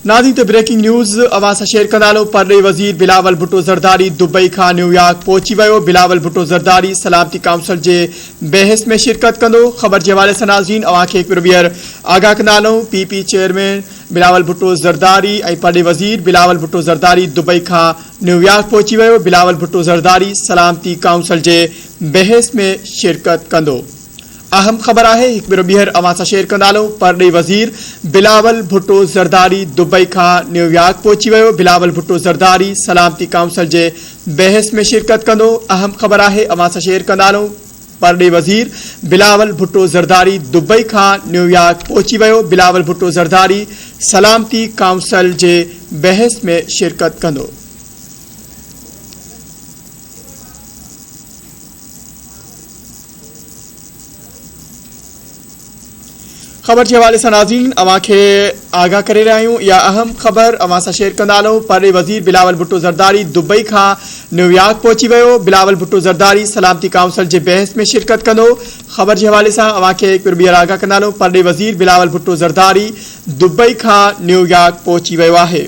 नाज़रीन तो breaking news अवां सां शेयर कंदालो। परॾे वज़ीर बिलावल भुट्टो ज़रदारी दुबई खां न्यूयॉर्क पहुची वियो। बिलावल भुट्टो ज़रदारी सलामती काउंसिल जे बहस में शिरकत कंदो। ख़बर के हवाले से नाज़रीन अवां खे हिकु ॿीहर आगाह कंदालो। पीपी चेयरमैन बिलावल भुट्टो ज़रदारी ऐं परॾे वज़ीर बिलावल भुट्टो ज़रदारी दुबई खां न्यूयॉर्क पहुची वियो। बिलावल भुट्टो ज़रदारी सलामती काउंसिल जे बहस में शिरकत कंदो। अहम खबर है एक बार ॿीहर अवां सां शेयर कंदालो। परॾे वज़ीर बिलावल भुट्टो ज़रदारी दुबई खां न्यूयॉर्क पहुची वियो। बिलावल भुट्टो ज़रदारी सलामती काउंसिल जे बहस में शिरकत कंदो। अहम खबर है अवां सां शेयर कंदालो। परॾे वज़ीर बिलावल भुट्टो ज़रदारी दुबई खां न्यूयॉर्क पहुची वियो। बिलावल भुट्टो ज़रदारी सलामती काउंसिल जे बहस में शिरकत कंदो। खबर के हवाले से नाज़रीन अवां खे आगाह करे रहिया आहियूं। या अहम खबर अवां सां शेयर कंदालो। परॾे वज़ीर बिलावल भुट्टो ज़रदारी दुबई खां न्यूयॉर्क पहुची वियो। बिलावल भुट्टो ज़रदारी सलामती काउंसिल जे बहस में शिरकत कंदो। खबर के हवाले से अवां खे हिकु ॿीहर आगाह कंदालो। परॾे वज़ीर बिलावल भुट्टो ज़रदारी दुबई खां न्यूयॉर्क पहुची वियो आहे।